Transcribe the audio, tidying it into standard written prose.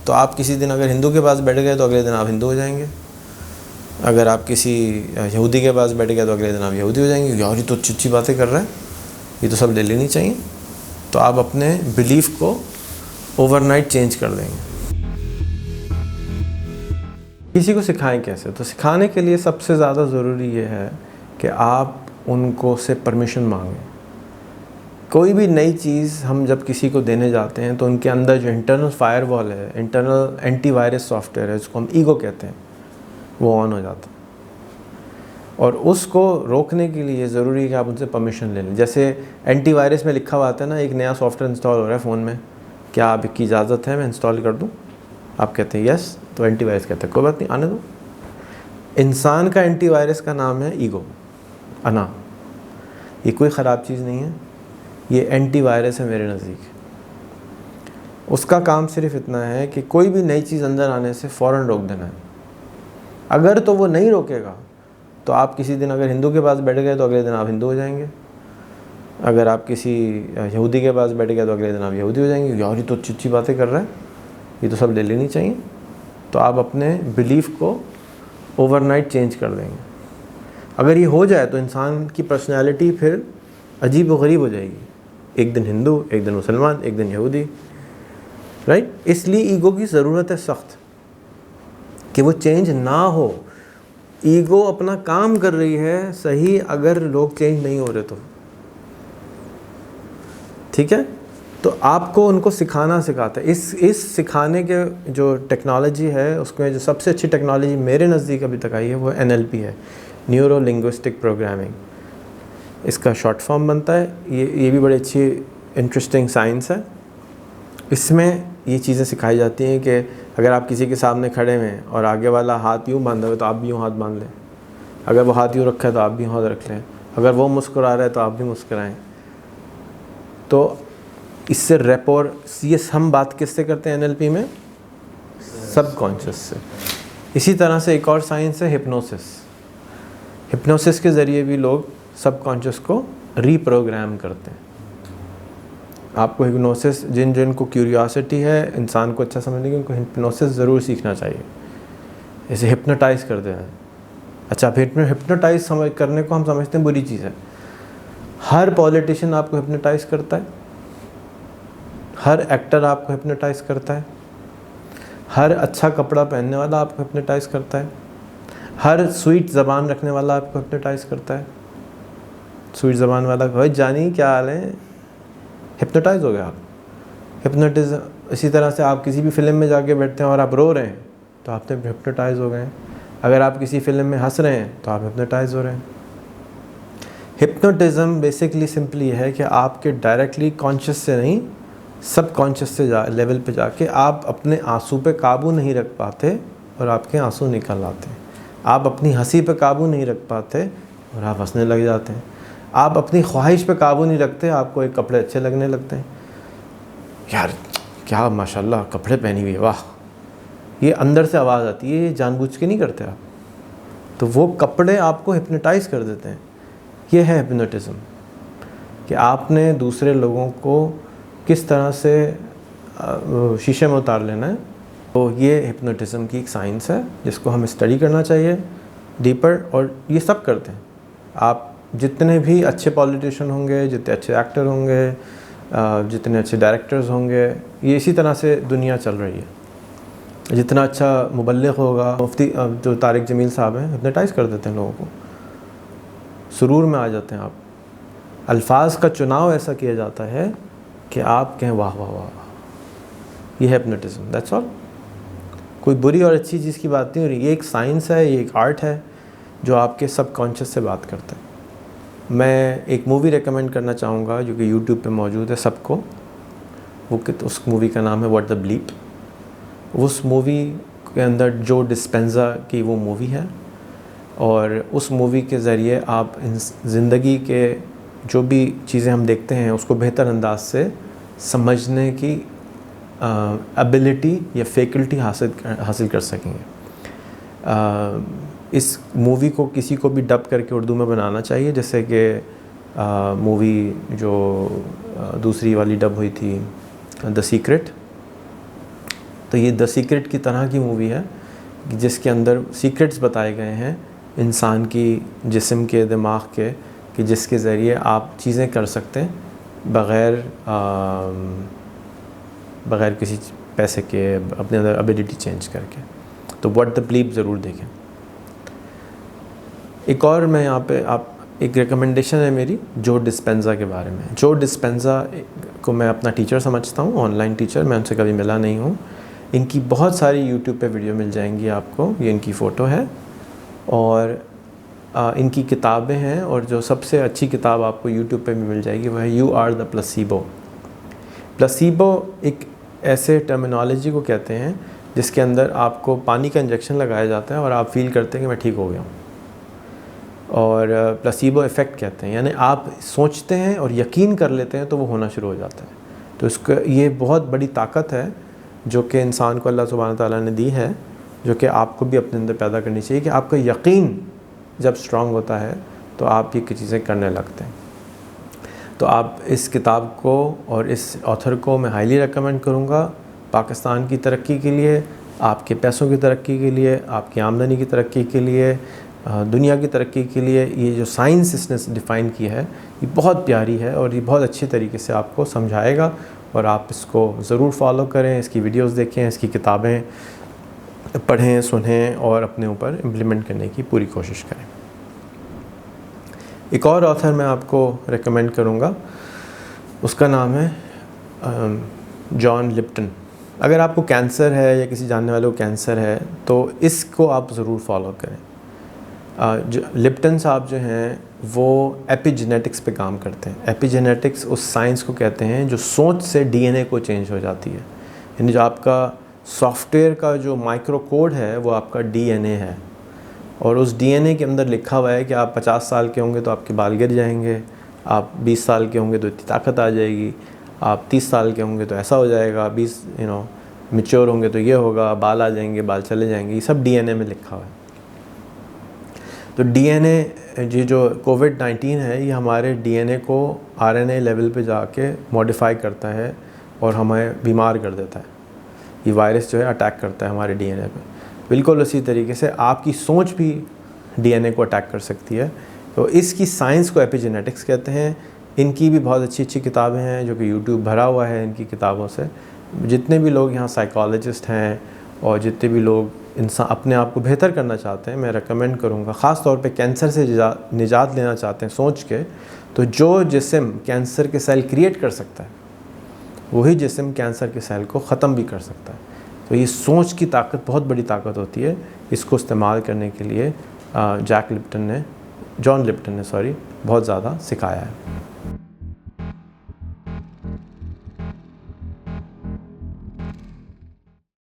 तो आप किसी दिन अगर हिंदू के पास बैठ गए तो अगले दिन आप हिंदू हो जाएंगे। अगर आप किसी यहूदी के पास बैठ गए तो अगले दिन आप यहूदी हो जाएंगे। यार ये तो अच्छी बातें कर रहा है, ये तो सब ले लेनी चाहिए। तो आप अपने बिलीफ को ओवरनाइट चेंज कर देंगे। किसी को सिखाएं कैसे? तो सिखाने के लिए सबसे ज़्यादा ज़रूरी ये है कि आप उनको से परमिशन मांगें। कोई भी नई चीज़ हम जब किसी को देने जाते हैं तो उनके अंदर जो इंटरनल फायरवॉल है, इंटरनल एंटीवायरस सॉफ्टवेयर है, जिसको हम ईगो कहते हैं, वो ऑन हो जाता है। और उसको रोकने के लिए ज़रूरी है कि आप उनसे परमिशन ले लें। जैसे एंटीवायरस में लिखा हुआ आता है ना, एक नया सॉफ्टवेयर इंस्टॉल हो रहा है फ़ोन में, क्या आपकी इजाज़त है मैं इंस्टॉल कर दूँ? आप कहते हैं यस, तो एंटीवायरस कहता है कोई बात नहीं, आने दो। इंसान का एंटीवायरस का नाम है ईगो, अना। ये कोई ख़राब चीज़ नहीं है, ये एंटीवायरस है मेरे नज़दीक। उसका काम सिर्फ इतना है कि कोई भी नई चीज़ अंदर आने से फ़ौरन रोक देना है। अगर तो वो नहीं रोकेगा तो आप किसी दिन अगर हिंदू के पास बैठ गए तो अगले दिन आप हिंदू हो जाएंगे। अगर आप किसी यहूदी के पास बैठ गए तो अगले दिन आप यहूदी हो जाएंगे। यार ये तो अच्छी बातें कर रहा है, ये तो सब ले लेनी चाहिए। तो आप अपने बिलीफ को ओवरनाइट चेंज कर देंगे। अगर ये हो जाए तो इंसान की पर्सनैलिटी फिर अजीब व गरीब हो जाएगी। एक दिन हिंदू, एक दिन मुसलमान, एक दिन यहूदी, राइट। इसलिए ईगो की ज़रूरत है सख्त, कि वो चेंज ना हो। ईगो अपना काम कर रही है सही, अगर लोग चेंज नहीं हो रहे तो, ठीक है। तो आपको उनको सिखाता है। इस सिखाने के जो टेक्नोलॉजी है, उसमें जो सबसे अच्छी टेक्नोलॉजी मेरे नज़दीक अभी तक आई है वो NLP है, न्यूरो लिंग्विस्टिक प्रोग्रामिंग। इसका शॉर्ट फॉर्म बनता है। ये भी बड़ी अच्छी इंटरेस्टिंग साइंस है। इसमें ये चीज़ें सिखाई जाती हैं कि अगर आप किसी के सामने खड़े हैं और आगे वाला हाथ यूँ बांधा हुआ है तो आप भी यूँ हाथ बांध लें। अगर वो हाथ यूँ रखा है तो आप भी हाथ रख लें। अगर वो मुस्कुरा रहा है तो आप भी मुस्कुराएं। तो इससे रेपोर, ये हम बात किससे करते हैं NLP में? सबकॉन्शियस से। इसी तरह से एक और साइंस है हिप्नोसिस। हिप्नोसिस के ज़रिए भी लोग सबकॉन्शियस को रीप्रोग्राम करते हैं। आपको हिप्नोसिस, जिनको क्यूरियोसिटी है इंसान को अच्छा समझने की, उनको हिप्नोसिस ज़रूर सीखना चाहिए। इसे हिप्नोटाइज़ करते हैं। अच्छा, फिर हिप्नोटाइज करने को हम समझते हैं बुरी चीज़ है। हर पॉलिटिशियन आपको हिप्नोटाइज़ करता है, हर एक्टर आपको हिप्नोटाइज़ करता है, हर अच्छा कपड़ा पहनने वाला आपको हिप्नोटाइज़ करता है, हर स्वीट ज़बान रखने वाला आपको हिप्नोटाइज़ करता है। स्वीट ज़बान वाला, भाई जानी क्या हाल है, हिप्नोटाइज़ हो गया आप। हिप्नोटिज़म। इसी तरह से आप किसी भी फिल्म में जाके बैठते हैं और आप रो रहे हैं तो आप तो हिप्नोटाइज़ हो गए हैं। अगर आप किसी फिल्म में हंस रहे हैं तो आप हिप्नोटाइज़ हो रहे हैं। हिप्नोटिज़म बेसिकली सिंपली है कि आपके डायरेक्टली कॉन्शियस से नहीं, सब कॉन्शियस से लेवल पे जाके आप अपने आंसू पे काबू नहीं रख पाते और आपके आंसू निकल आते हैं। आप अपनी हंसी पे काबू नहीं रख पाते और आप हंसने लग जाते हैं। आप अपनी ख्वाहिश पे काबू नहीं रखते, आपको एक कपड़े अच्छे लगने लगते हैं। यार क्या माशाल्लाह कपड़े पहनी हुई है, वाह। ये अंदर से आवाज़ आती है, ये जानबूझ के नहीं करते आप। तो वो कपड़े आपको हिप्नोटाइज़ कर देते हैं। ये है हिप्नोटिज़म, कि आपने दूसरे लोगों को किस तरह से शीशे में उतार लेना है। तो ये हिप्नोटिज़म की एक साइंस है जिसको हमें स्टडी करना चाहिए डीपर, और ये सब करते हैं। आप जितने भी अच्छे पॉलिटिशियन होंगे, जितने अच्छे एक्टर होंगे, जितने अच्छे डायरेक्टर्स होंगे, ये इसी तरह से दुनिया चल रही है। जितना अच्छा मुबल्लिग होगा, मुफ्ती जो तारिक जमील साहब हैं, हिप्नोटाइज़ कर देते हैं लोगों को, सुरूर में आ जाते हैं आप। अल्फाज का चुनाव ऐसा किया जाता है कि आप कहें वाह वाह वाह। ये है हिप्नोटिज़म, दैट्स ऑल। कोई बुरी और अच्छी चीज़ की बात नहीं हो रही। ये एक साइंस है, ये एक आर्ट है जो आपके सबकॉन्शियस से बात करता है। मैं एक मूवी रेकमेंड करना चाहूँगा जो कि YouTube पे मौजूद है सबको। उस मूवी का नाम है व्हाट द ब्लीप। उस मूवी के अंदर जो डिस्पेंज़ा की वो मूवी है, और उस मूवी के ज़रिए आप ज़िंदगी के जो भी चीज़ें हम देखते हैं उसको बेहतर अंदाज से समझने की एबिलिटी या फैकल्टी हासिल कर सकेंगे। इस मूवी को किसी को भी डब करके उर्दू में बनाना चाहिए, जैसे कि मूवी जो दूसरी वाली डब हुई थी द सीक्रेट, तो ये द सीक्रेट की तरह की मूवी है जिसके अंदर सीक्रेट्स बताए गए हैं इंसान की जिस्म के, दिमाग के, कि जिसके ज़रिए आप चीज़ें कर सकते हैं बग़ैर किसी पैसे के, अपने अंदर एबिलिटी चेंज करके। तो व्हाट द ब्लीप ज़रूर देखें। एक और मैं यहाँ पे एक रिकमेंडेशन है मेरी जो डिस्पेंज़ा के बारे में। जो डिस्पेंज़ा को मैं अपना टीचर समझता हूँ, ऑनलाइन टीचर, मैं उनसे कभी मिला नहीं हूँ। इनकी बहुत सारी यूट्यूब पे वीडियो मिल जाएंगी आपको, ये इनकी फ़ोटो है और इनकी किताबें हैं। और जो सबसे अच्छी किताब आपको यूट्यूब पे भी मिल जाएगी वो है you are the placebo. Placebo एक ऐसे टर्मिनोलॉजी को कहते हैं जिसके अंदर आपको पानी का इंजेक्शन लगाया जाता है और आप फील करते हैं कि मैं ठीक हो गया हूँ, और प्लेसिबो इफ़ेक्ट कहते हैं, यानी आप सोचते हैं और यकीन कर लेते हैं तो वो होना शुरू हो जाता है। तो इसका ये बहुत बड़ी ताकत है जो कि इंसान को अल्लाह सुब्हानहू व तआला ने दी है, जो कि आपको भी अपने अंदर पैदा करनी चाहिए कि आपका यकीन जब स्ट्रांग होता है तो आप ये चीज़ें करने लगते हैं। तो आप इस किताब को और इस ऑथर को मैं हाईली रेकमेंड करूँगा पाकिस्तान की तरक्की के लिए, आपके पैसों की तरक्की के लिए, आपकी आमदनी की तरक्की के लिए, दुनिया की तरक्की के लिए। ये जो साइंस इसने डिफ़ाइन की है ये बहुत प्यारी है और ये बहुत अच्छे तरीके से आपको समझाएगा, और आप इसको ज़रूर फॉलो करें, इसकी वीडियोस देखें, इसकी किताबें पढ़ें, सुनें और अपने ऊपर इम्प्लीमेंट करने की पूरी कोशिश करें। एक और ऑथर मैं आपको रेकमेंड करूँगा, उसका नाम है जॉन लिप्टन। अगर आपको कैंसर है या किसी जानने वाले को कैंसर है तो इसको आप ज़रूर फॉलो करें। जो लिप्टन साहब जो हैं वो एपिजेनेटिक्स पे काम करते हैं। एपिजेनेटिक्स उस साइंस को कहते हैं जो सोच से डीएनए को चेंज हो जाती है, यानी जो आपका सॉफ्टवेयर का जो माइक्रो कोड है वो आपका डीएनए है, और उस डीएनए के अंदर लिखा हुआ है कि आप 50 साल के होंगे तो आपके बाल गिर जाएंगे, आप 20 साल के होंगे तो इतनी ताकत आ जाएगी, आप 30 साल के होंगे तो ऐसा हो जाएगा, 20 मैच्योर होंगे तो ये होगा, बाल आ जाएंगे, बाल चले जाएंगे, ये सब डीएनए में लिखा हुआ है। तो डीएनए, ये जो कोविड-19 है ये हमारे डीएनए को आरएनए लेवल पे जाके मॉडिफाई करता है और हमें बीमार कर देता है। ये वायरस जो है अटैक करता है हमारे डीएनए पे। बिल्कुल उसी तरीके से आपकी सोच भी डीएनए को अटैक कर सकती है। तो इसकी साइंस को एपिजेनेटिक्स कहते हैं। इनकी भी बहुत अच्छी अच्छी किताबें हैं जो कि यूट्यूब भरा हुआ है इनकी किताबों से। जितने भी लोग यहाँ साइकोलॉजिस्ट हैं और जितने भी लोग इंसान अपने आप को बेहतर करना चाहते हैं, मैं रेकमेंड करूँगा, ख़ास तौर पे कैंसर से निजात लेना चाहते हैं सोच के, तो जो जिस्म कैंसर के सेल क्रिएट कर सकता है वही जिस्म कैंसर के सेल को ख़त्म भी कर सकता है। तो ये सोच की ताकत बहुत बड़ी ताकत होती है। इसको इस्तेमाल करने के लिए जॉन लिप्टन ने बहुत ज़्यादा सिखाया है।